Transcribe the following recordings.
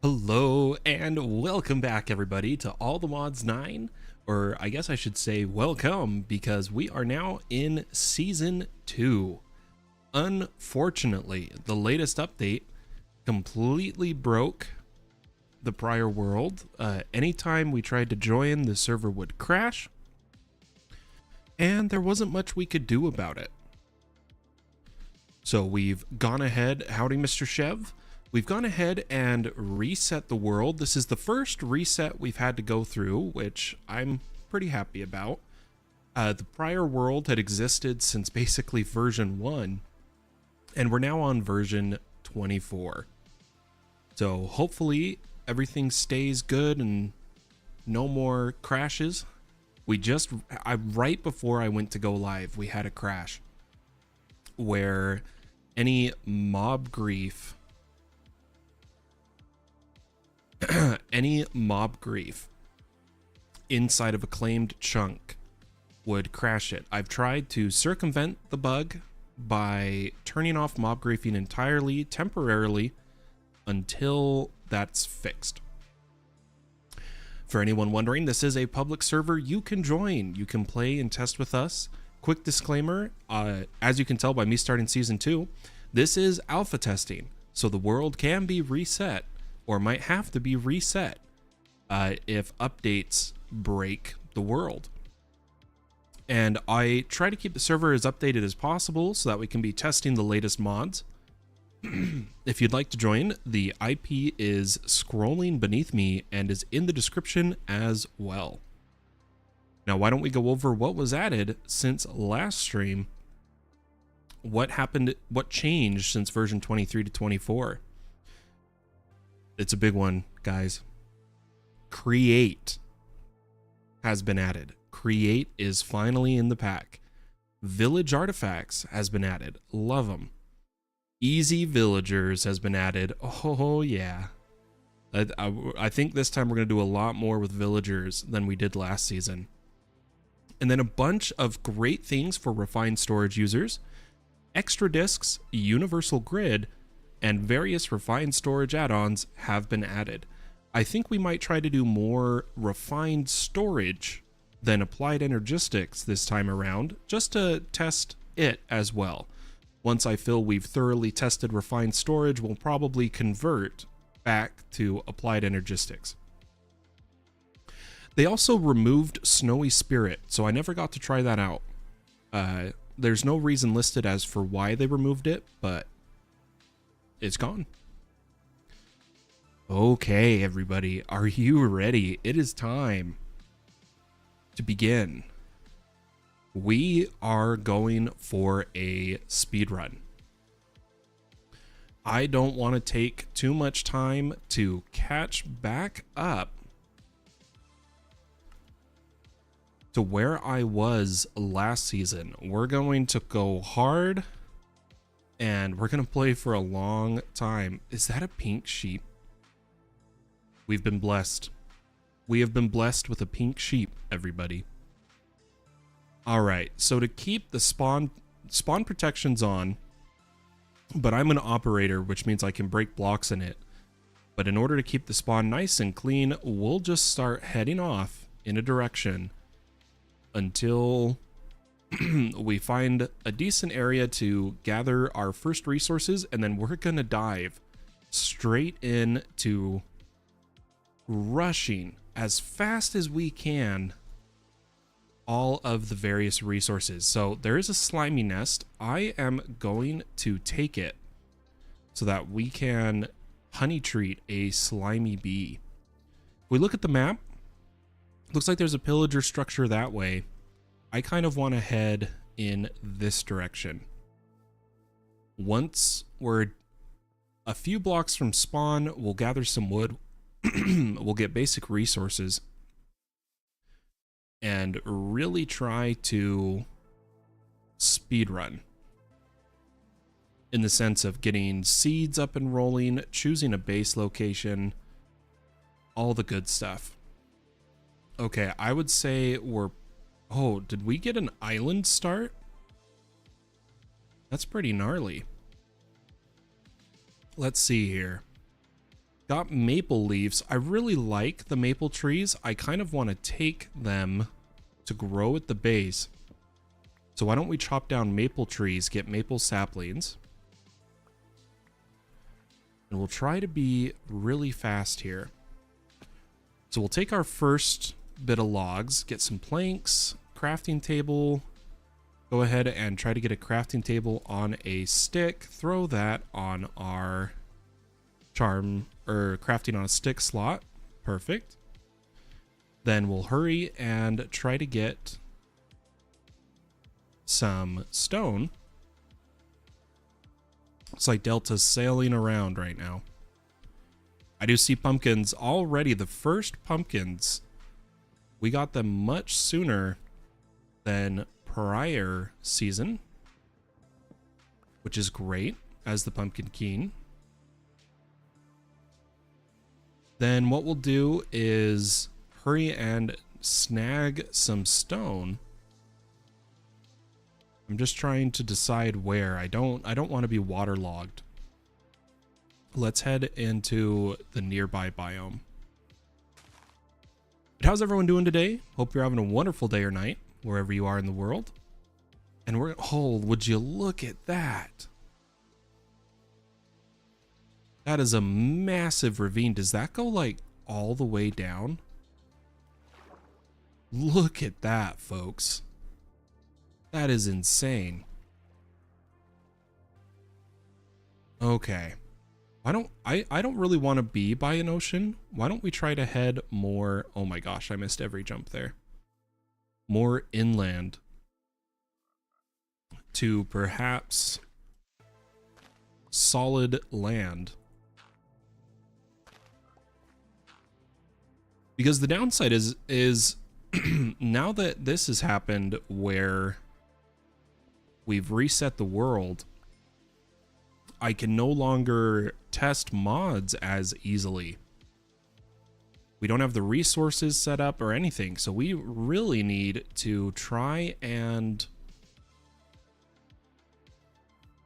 Hello and welcome back everybody to All the Mods 9, or I guess I should say welcome because we are now in Season 2. Unfortunately, the latest update completely broke the prior world. Anytime we tried to join, the server would crash, and there wasn't much we could do about it. So we've gone ahead, howdy Mr. Chev. We've gone ahead and reset the world. This is the first reset we've had to go through, which I'm pretty happy about. The prior world had existed since basically version 1, and we're now on version 24. So hopefully everything stays good and no more crashes. Right before I went to go live, we had a crash where any mob grief inside of a claimed chunk would crash it. I've tried to circumvent the bug by turning off mob griefing entirely, temporarily, until that's fixed. For anyone wondering, this is a public server you can join. You can play and test with us. Quick disclaimer, as you can tell by me starting Season 2, this is alpha testing, so the world can be reset, or might have to be reset if updates break the world. And I try to keep the server as updated as possible so that we can be testing the latest mods. If you'd like to join, the IP is scrolling beneath me and is in the description as well. Now, why don't we go over what was added since last stream? What happened, what changed since version 23 to 24? It's a big one, guys. Create has been added. Create is finally in the pack. Village artifacts has been added. Love them. Easy villagers has been added. Oh yeah. I think this time we're going to do a lot more with villagers than we did last season. And then a bunch of great things for refined storage users. Extra disks, universal grid, and various refined storage add-ons have been added. I think we might try to do more refined storage than applied energistics this time around, just to test it as well. Once I feel we've thoroughly tested refined storage, we'll probably convert back to applied energistics. They also removed Snowy Spirit, so I never got to try that out. There's no reason listed as for why they removed it, but it's gone. Okay, everybody, are you ready? It is time to begin. We are going for a speed run. I don't want to take too much time to catch back up to where I was last season. We're going to go hard and we're going to play for a long time. Is that a pink sheep? We've been blessed. We have been blessed with a pink sheep, everybody. All right, so to keep the spawn protections on, but I'm an operator, which means I can break blocks in it. But in order to keep the spawn nice and clean, we'll just start heading off in a direction until we find a decent area to gather our first resources, and then we're gonna dive straight into rushing as fast as we can all of the various resources. So there is a slimy nest. I am going to take it so that we can honey treat a slimy bee. If we look at the map, looks like there's a pillager structure that way. I kind of want to head in this direction. Once we're a few blocks from spawn, we'll gather some wood. We'll get basic resources and really try to speedrun in the sense of getting seeds up and rolling, choosing a base location, all the good stuff. Okay, I would say we're... Oh, did we get an island start? That's pretty gnarly. Let's see here. Got maple leaves. I really like the maple trees. I kind of want to take them to grow at the base. So why don't we chop down maple trees, get maple saplings. And we'll try to be really fast here. So we'll take our first bit of logs, get some planks, crafting table. Go ahead and try to get a crafting table on a stick. Throw that on our crafting on a stick slot. Perfect. Then we'll hurry and try to get some stone. It's like Delta's sailing around right now. I do see pumpkins already. The first pumpkins, we got them much sooner than prior season, which is great as the pumpkin king. Then what we'll do is hurry and snag some stone. I'm just trying to decide where. I don't want to be waterlogged. Let's head into the nearby biome. But how's everyone doing today? Hope you're having a wonderful day or night, wherever you are in the world. And would you look at that? That is a massive ravine. Does that go like all the way down? Look at that, folks. That is insane. Okay. I don't really want to be by an ocean. Why don't we try to head more? Oh my gosh, I missed every jump there. More inland to perhaps solid land. Because the downside is now that this has happened where we've reset the world, I can no longer test mods as easily. We don't have the resources set up or anything, so we really need to try and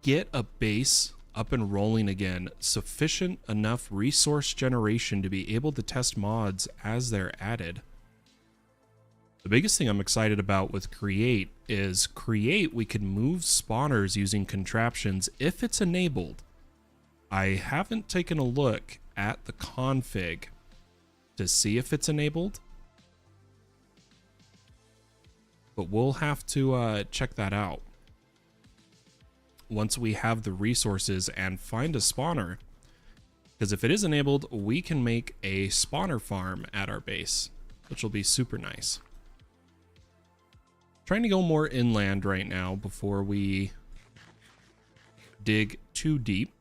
get a base up and rolling again. Sufficient enough resource generation to be able to test mods as they're added. The biggest thing I'm excited about with Create is we can move spawners using contraptions if it's enabled. I haven't taken a look at the config to see if it's enabled, but we'll have to check that out once we have the resources and find a spawner. Because if it is enabled, we can make a spawner farm at our base, which will be super nice. Trying to go more inland right now before we dig too deep.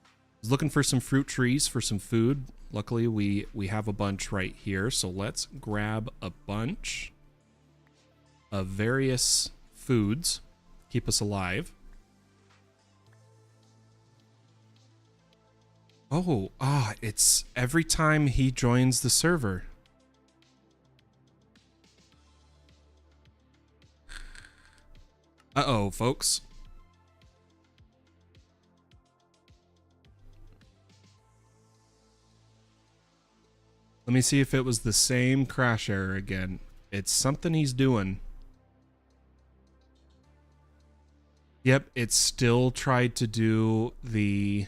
I was looking for some fruit trees for some food. Luckily, we have a bunch right here, so let's grab a bunch of various foods. Keep us alive. It's every time he joins the server. Uh-oh, folks. Let me see if it was the same crash error again. It's something he's doing. Yep, it still tried to do the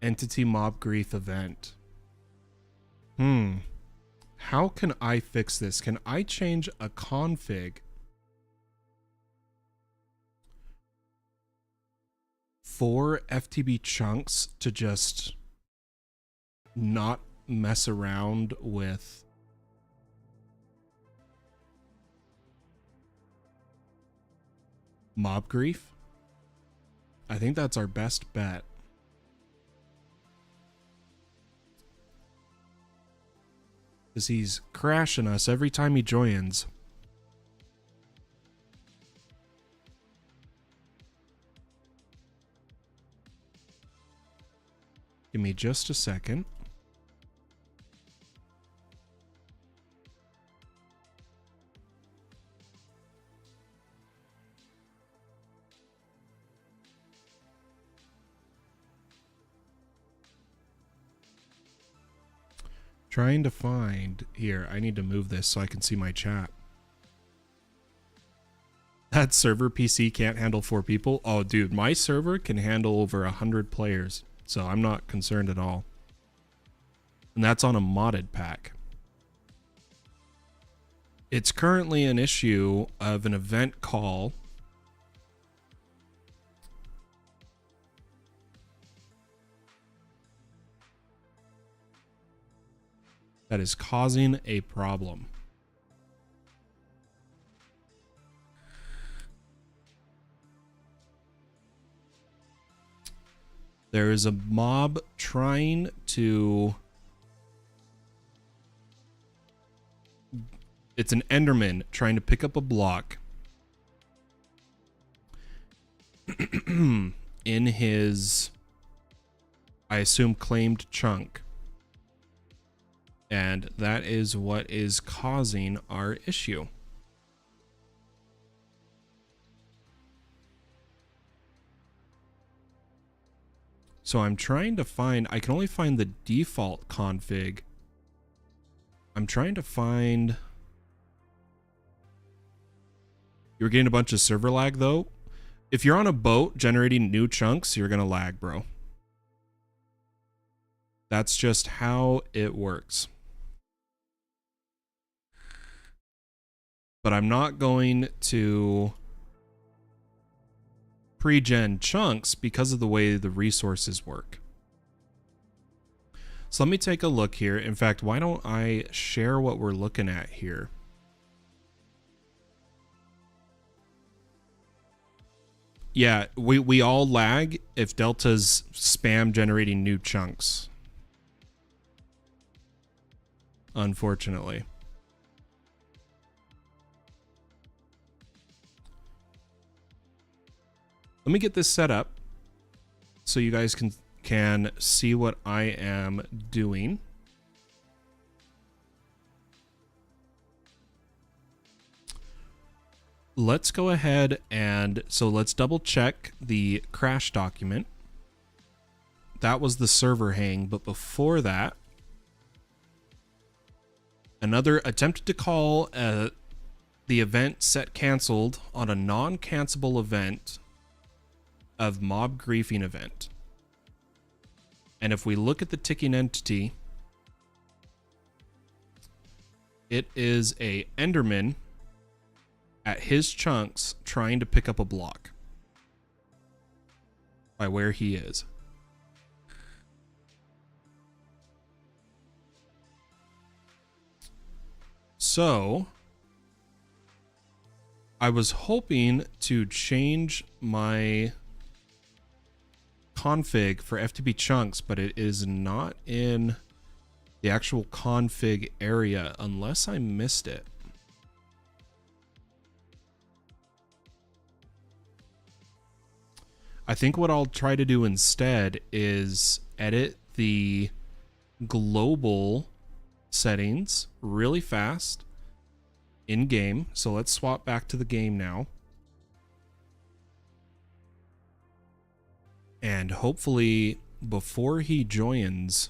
entity mob grief event. How can I fix this? Can I change a config for FTB chunks to just not mess around with mob grief? I think that's our best bet. Because he's crashing us every time he joins. Give me just a second. Trying to find here. I need to move this so I can see my chat. That server PC can't handle 4 people. Oh, dude, my server can handle over 100 players, so I'm not concerned at all. And that's on a modded pack. It's currently an issue of an event call that is causing a problem. There is a mob trying to... It's an Enderman trying to pick up a block in his, I assume, claimed chunk. And that is what is causing our issue. So I'm trying to find, I can only find the default config. I'm trying to find... You're getting a bunch of server lag though. If you're on a boat generating new chunks, you're gonna lag, bro. That's just how it works. But I'm not going to pre-gen chunks because of the way the resources work. So let me take a look here. In fact, why don't I share what we're looking at here? Yeah, we all lag if Delta's spam generating new chunks. Unfortunately. Let me get this set up so you guys can see what I am doing. Let's go ahead and so let's double check the crash document. That was the server hang, but before that, another attempted to call the event set canceled on a non-cancelable event of mob griefing event. And if we look at the ticking entity, it is a Enderman at his chunks trying to pick up a block by where he is. So I was hoping to change my config for FTP chunks, but it is not in the actual config area unless I missed it. I think what I'll try to do instead is edit the global settings really fast in game. So let's swap back to the game now. And hopefully before he joins...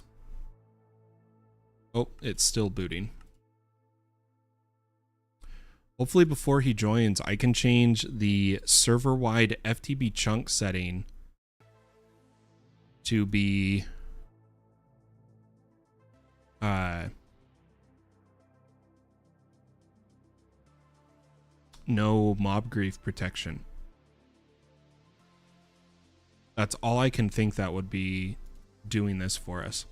Oh, it's still booting. Hopefully before he joins, I can change the server-wide FTP chunk setting to be no mob grief protection. That's all I can think that would be doing this for us.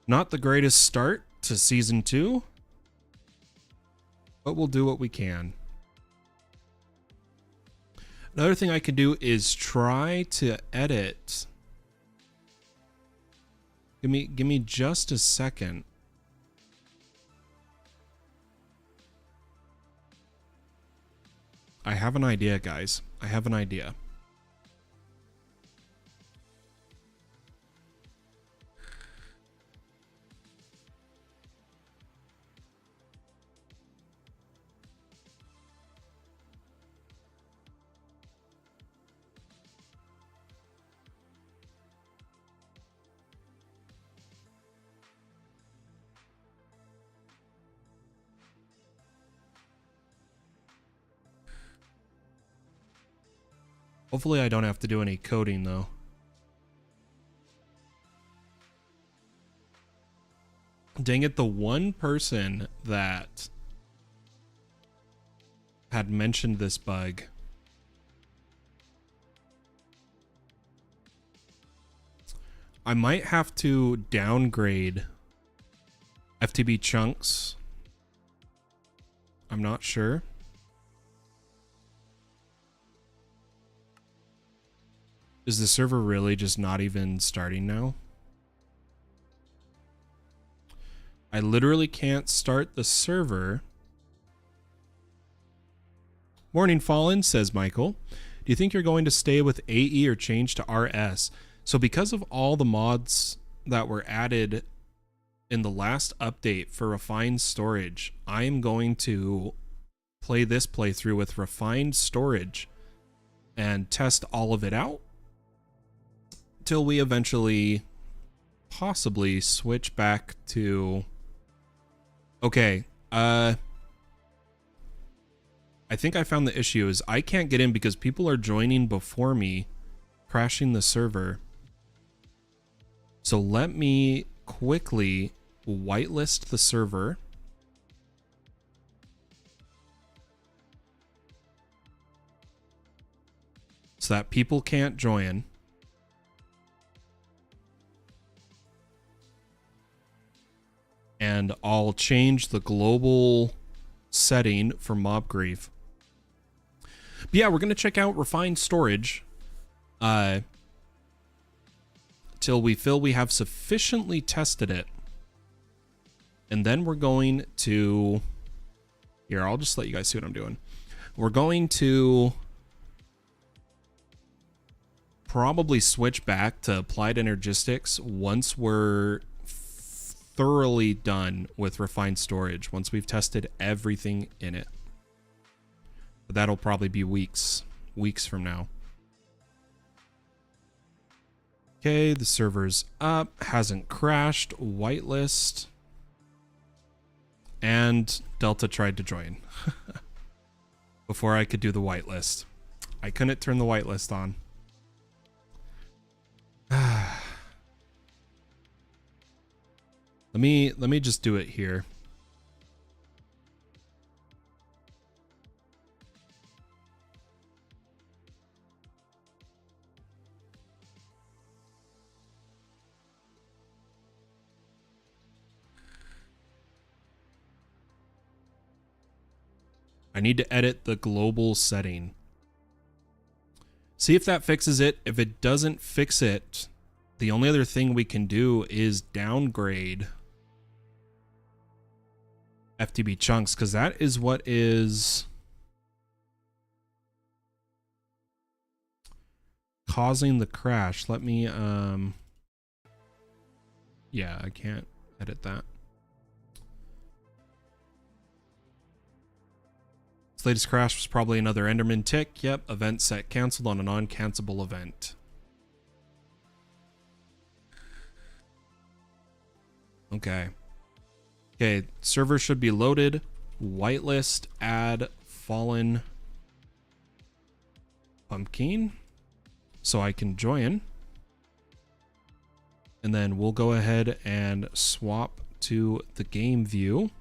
Not the greatest start to season 2, but we'll do what we can. Another thing I could do is try to edit. Give me just a second. I have an idea, guys. I have an idea. Hopefully I don't have to do any coding though. Dang it, the one person that had mentioned this bug. I might have to downgrade FTB chunks. I'm not sure. Is the server really just not even starting now? I literally can't start the server. Morning Fallen, says Michael. Do you think you're going to stay with AE or change to RS? So because of all the mods that were added in the last update for refined storage, I am going to play this playthrough with refined storage and test all of it out till we eventually possibly switch back to... Okay, I think I found the issue is I can't get in because people are joining before me, crashing the server. So let me quickly whitelist the server. So that people can't join. And I'll change the global setting for mob grief. But yeah, we're going to check out refined storage till we feel we have sufficiently tested it. And then we're going to... Here, I'll just let you guys see what I'm doing. We're going to probably switch back to applied energistics once we're thoroughly done with refined storage, once we've tested everything in it. But that'll probably be weeks from now. Okay, the server's up, hasn't crashed, whitelist, and Delta tried to join before I could do the whitelist. I couldn't turn the whitelist on. Let me just do it here. I need to edit the global setting. See if that fixes it. If it doesn't fix it, the only other thing we can do is downgrade FTB chunks, because that is what is causing the crash. Let me, yeah, I can't edit that. This latest crash was probably another Enderman tick. Yep, event set canceled on a non-cancelable event. Okay. Okay, server should be loaded. Whitelist, add fallen pumpkin so I can join. And then we'll go ahead and swap to the game view.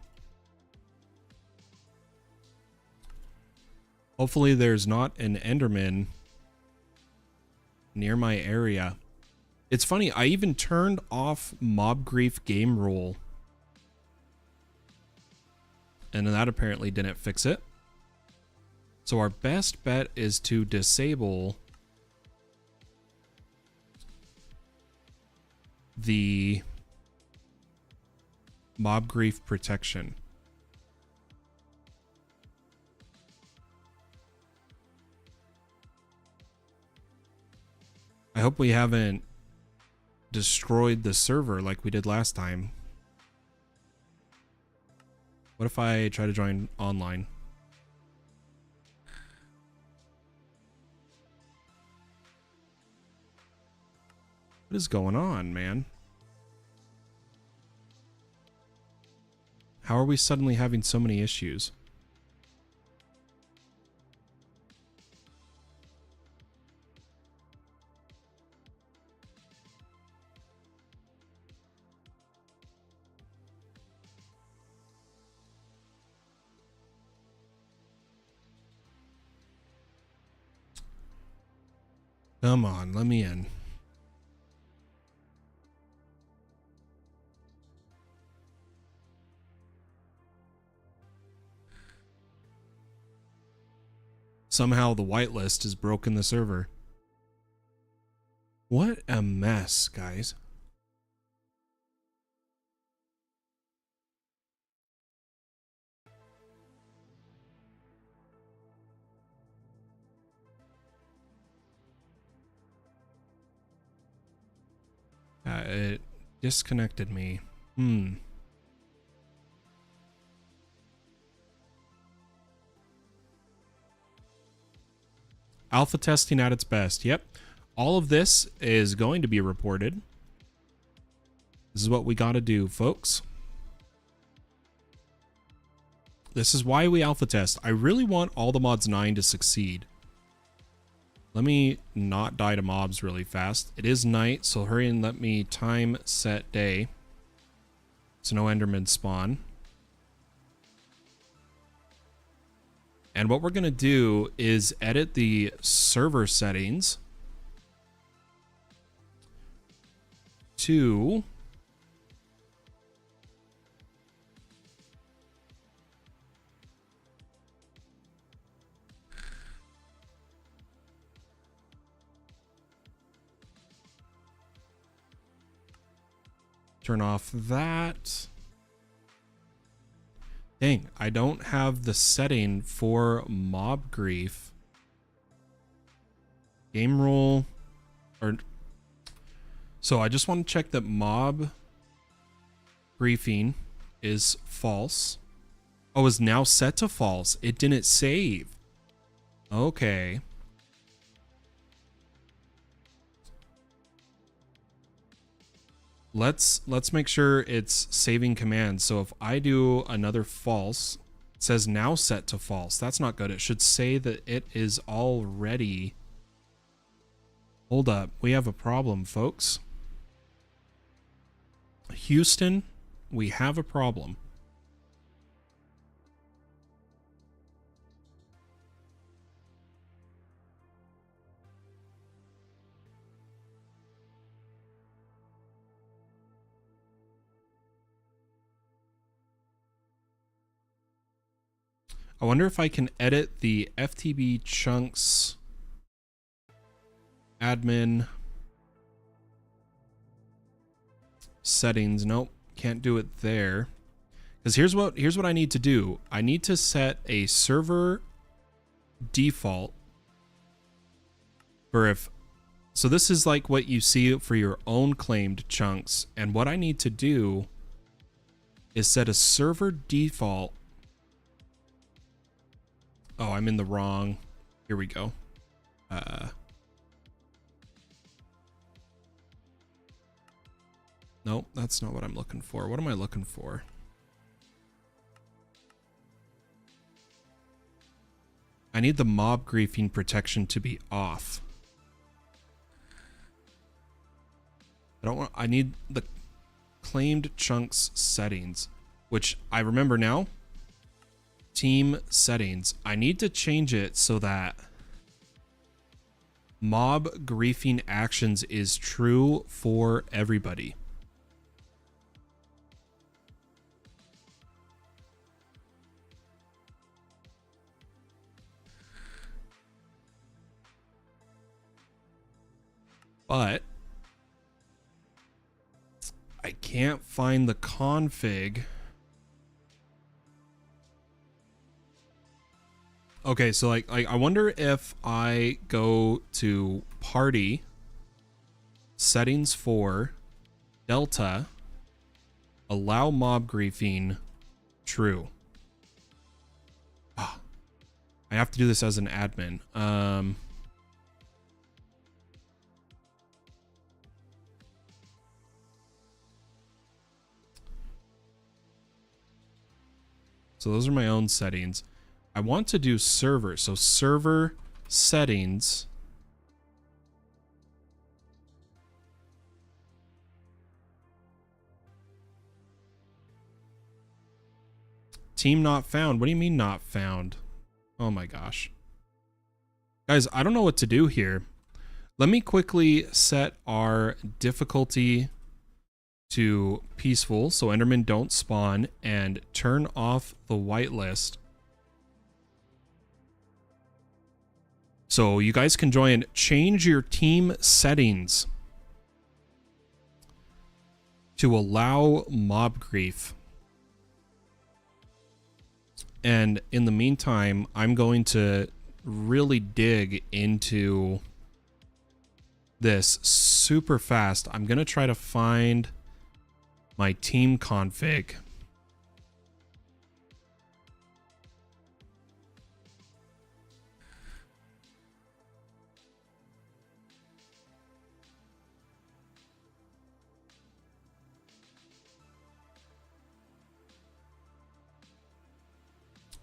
Hopefully there's not an Enderman near my area. It's funny, I even turned off mob grief game rule, and that apparently didn't fix it. So our best bet is to disable the mob grief protection. I hope we haven't destroyed the server like we did last time. What if I try to join online? What is going on, man? How are we suddenly having so many issues? Come on, let me in. Somehow the whitelist has broken the server. What a mess, guys. It disconnected me. Alpha testing at its best. Yep. All of this is going to be reported. This is what we got to do, folks. This is why we alpha test. I really want all the mods 9 to succeed. Let me not die to mobs really fast. It is night, so hurry and let me time set day. So no endermen spawn. And what we're going to do is edit the server settings to turn off that. Dang, I don't have the setting for mob grief. Game rule, or so I just want to check that mob griefing is false. Oh, is now set to false. It didn't save. Okay. Let's make sure it's saving commands. So if I do another false, it says now set to false. That's not good. It should say that it is already. Hold up. We have a problem, folks. Houston, we have a problem. I wonder if I can edit the FTB chunks admin settings. Nope, can't do it there. Because here's what I need to do. I need to set a server default for if. So this is like what you see for your own claimed chunks. And what I need to do is set a server default. Oh, I'm in the wrong. Here we go. Nope, that's not what I'm looking for. What am I looking for? I need the mob griefing protection to be off. I need the claimed chunks settings, which I remember now. Team settings. I need to change it so that mob griefing actions is true for everybody. But I can't find the config. Okay, so like I wonder if I go to party settings for Delta, allow mob griefing true. Oh, I have to do this as an admin. So those are my own settings. I want to do server. So server settings. Team not found. What do you mean not found? Oh my gosh. Guys, I don't know what to do here. Let me quickly set our difficulty to peaceful so Endermen don't spawn and turn off the whitelist. So you guys can join. Change your team settings to allow mob grief. And in the meantime, I'm going to really dig into this super fast. I'm going to try to find my team config.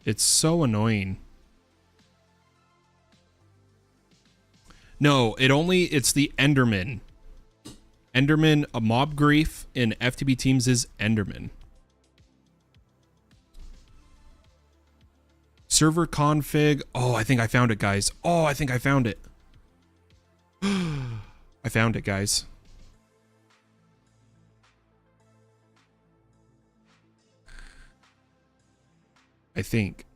It's so annoying. No, it's the Enderman. Enderman, a mob grief in FTB teams is Enderman. Server config. Oh, I think I found it, guys. Oh, I think I found it. I found it, guys. I think.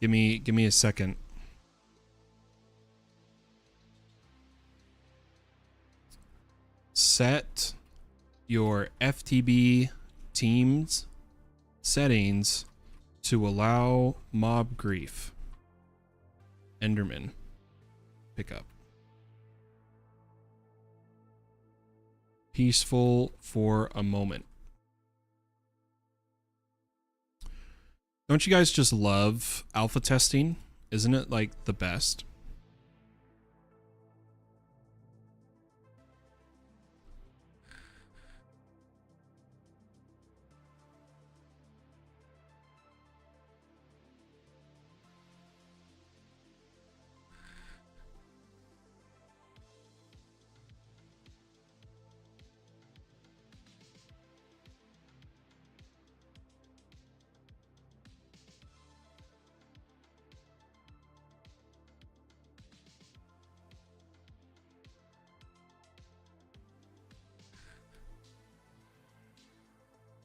Give me a second. Set your FTB teams settings to allow mob grief. Enderman. Pick up. Peaceful for a moment. Don't you guys just love alpha testing? Isn't it like the best?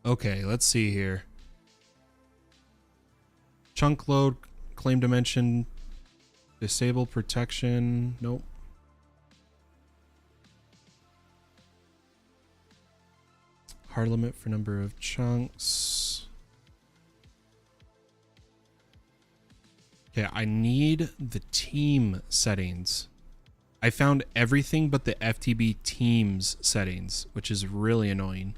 Okay, let's see here. Chunk load, claim dimension, disable protection. Nope. Hard limit for number of chunks. Okay, I need the team settings. I found everything but the FTB teams settings, which is really annoying.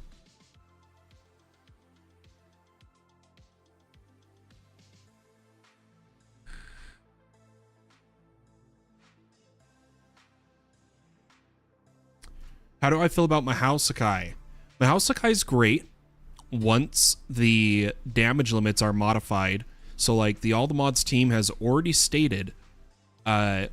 How do I feel about my house Sakai? My house Sakai is great once the damage limits are modified. So like the All the Mods team has already stated, House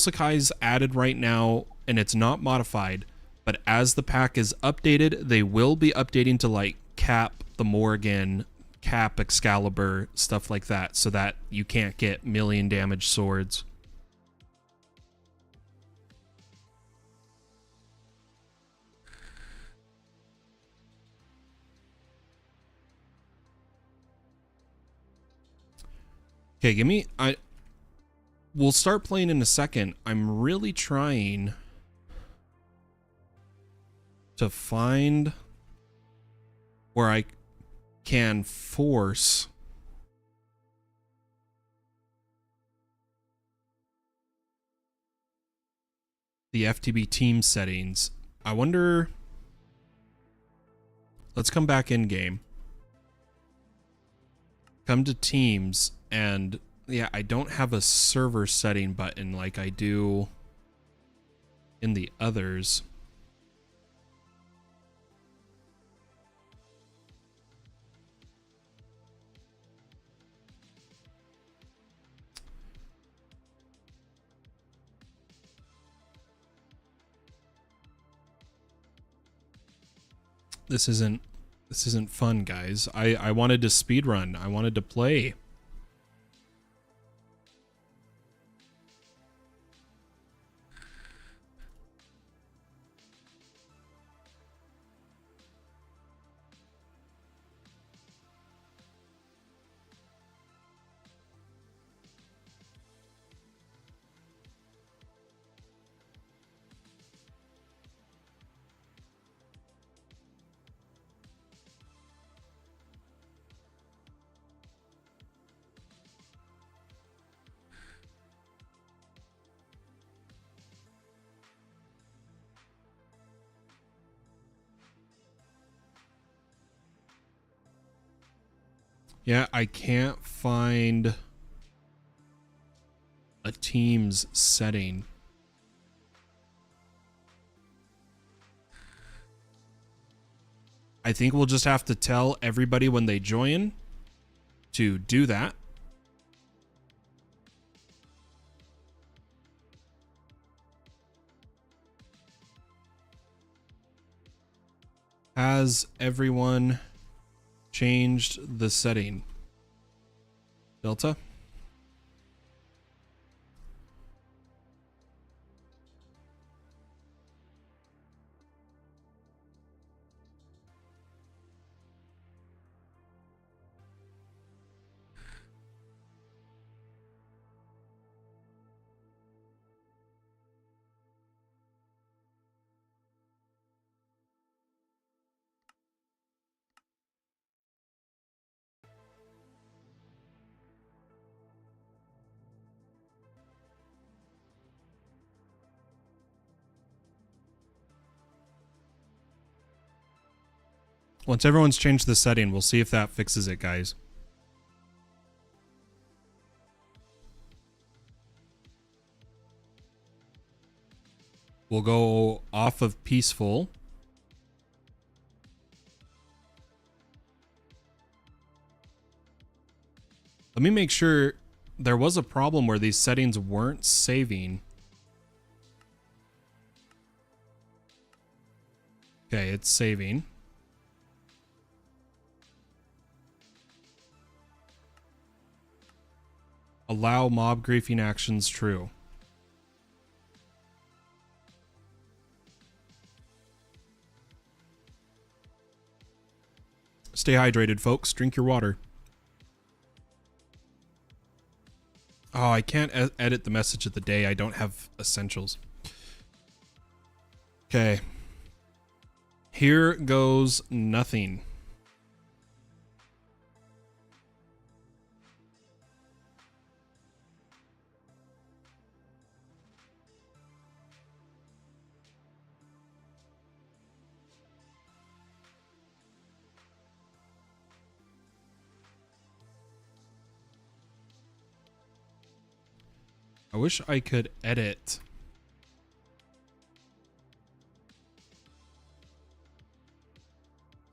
Sakai is added right now and it's not modified, but as the pack is updated, they will be updating to like cap the Morgan, cap Excalibur, stuff like that, so that you can't get million damage swords. Okay, we'll start playing in a second. I'm really trying to find where I can force the FTB team settings. I wonder, let's come back in game. Come to teams. And yeah, I don't have a server setting button like I do in the others. This isn't fun, guys. I wanted to speedrun. I wanted to play. Yeah, I can't find a team's setting. I think we'll just have to tell everybody when they join to do that. Has everyone changed the setting? Delta? Once everyone's changed the setting, we'll see if that fixes it, guys. We'll go off of peaceful. Let me make sure. There was a problem where these settings weren't saving. Okay, it's saving. Allow mob griefing actions true. Stay hydrated, folks. Drink your water. Oh, I can't edit the message of the day. I don't have essentials. Okay. Here goes nothing. I wish I could edit.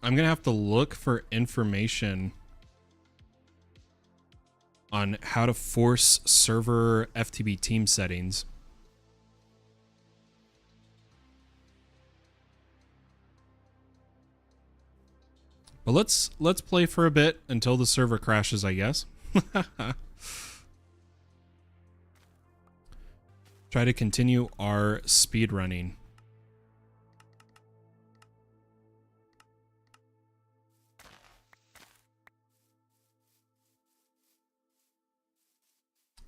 I'm gonna have to look for information on how to force server FTB team settings. But let's play for a bit until the server crashes, I guess. Try to continue our speed running.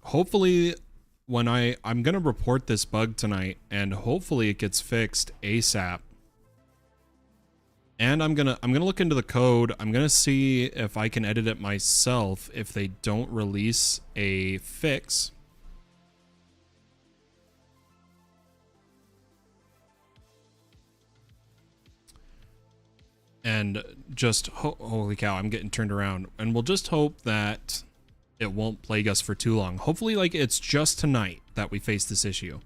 Hopefully when I'm going to report this bug tonight, and hopefully it gets fixed ASAP. And I'm going to look into the code. I'm going to see if I can edit it myself if they don't release a fix. And just, holy cow, I'm getting turned around. And we'll just hope that it won't plague us for too long. Hopefully, like, it's just tonight that we face this issue.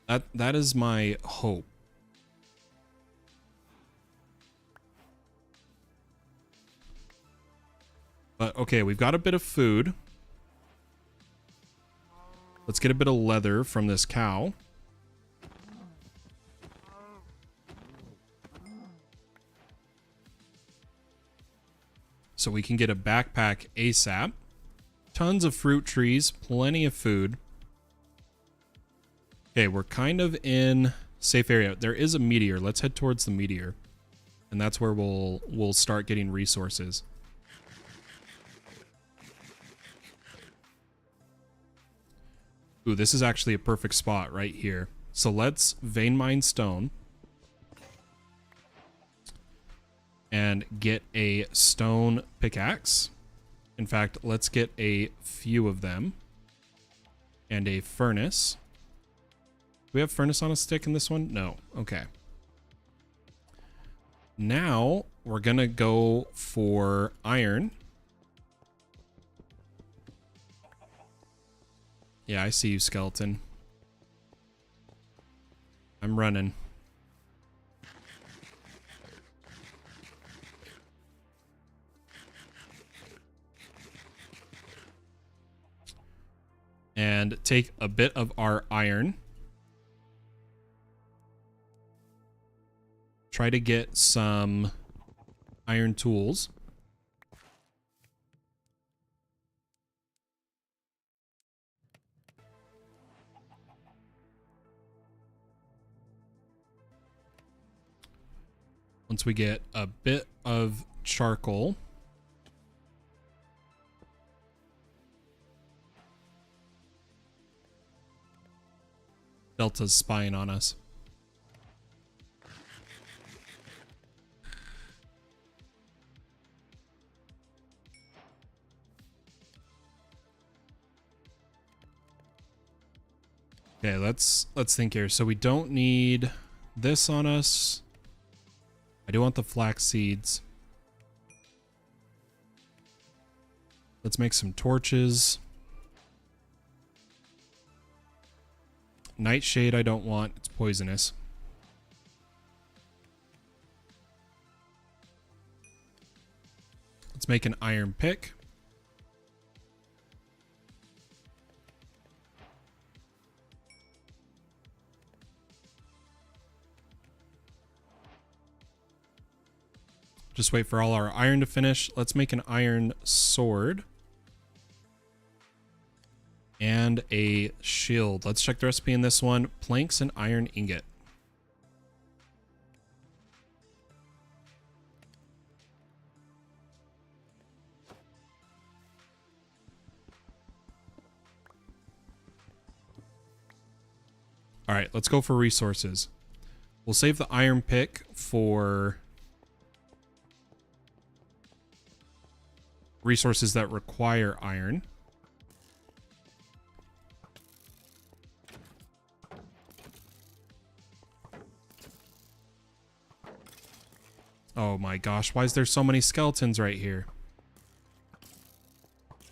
That is my hope. But okay, we've got a bit of food. Let's get a bit of leather from this cow. So we can get a backpack ASAP. Tons of fruit trees, plenty of food. Okay, we're kind of in safe area. There is a meteor. Let's head towards the meteor. And that's where we'll start getting resources. Ooh, this is actually a perfect spot right here. So let's vein mine stone. And get a stone pickaxe. In fact, let's get a few of them. And a furnace. Do we have furnace on a stick in this one? No. Okay. Now, we're gonna go for iron. Yeah, I see you, skeleton. I'm running. And take a bit of our iron. Try to get some iron tools. Once we get a bit of charcoal. Delta's spying on us. Okay, let's think here. So we don't need this on us. I do want the flax seeds. Let's make some torches. Nightshade I don't want. It's poisonous. Let's make an iron pick. Just wait for all our iron to finish. Let's make an iron sword. And a shield. Let's check the recipe in this one. Planks and iron ingot. All right, let's go for resources. We'll save the iron pick for resources that require iron. Oh my gosh, why is there so many skeletons right here?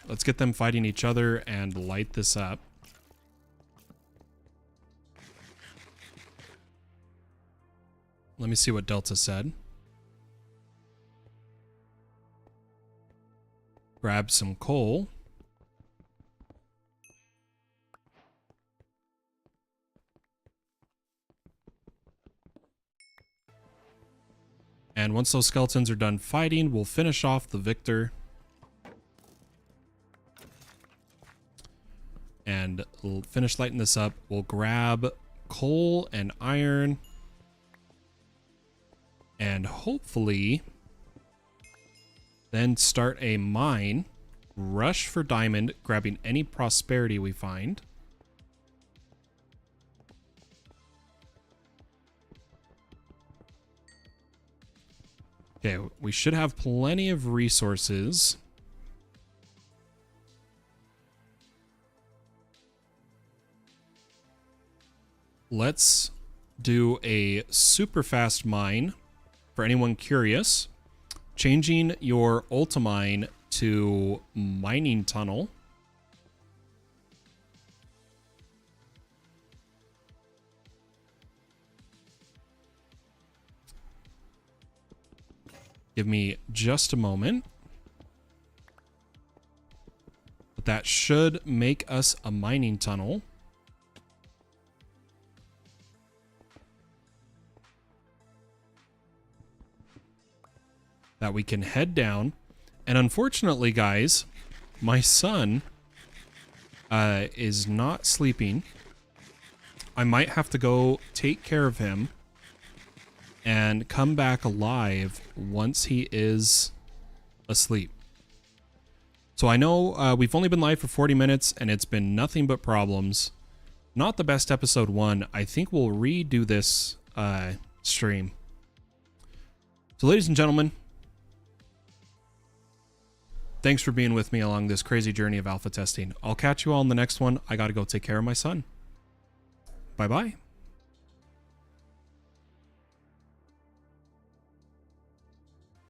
Let's get them fighting each other and light this up. Let me see what Delta said. Grab some coal. And once those skeletons are done fighting, we'll finish off the victor. And we'll finish lighting this up. We'll grab coal and iron. And hopefully then start a mine, rush for diamond, grabbing any prosperity we find. Okay, we should have plenty of resources. Let's do a super fast mine for anyone curious. Changing your ultimine to mining tunnel. Give me just a moment. But that should make us a mining tunnel. That we can head down. And unfortunately, guys, my son is not sleeping. I might have to go take care of him and come back alive once he is asleep. So I know we've only been live for 40 minutes and it's been nothing but problems. Not the best episode 1. I think we'll redo this stream. So ladies and gentlemen, thanks for being with me along this crazy journey of alpha testing. I'll catch you all in the next one. I gotta go take care of my son. Bye-bye.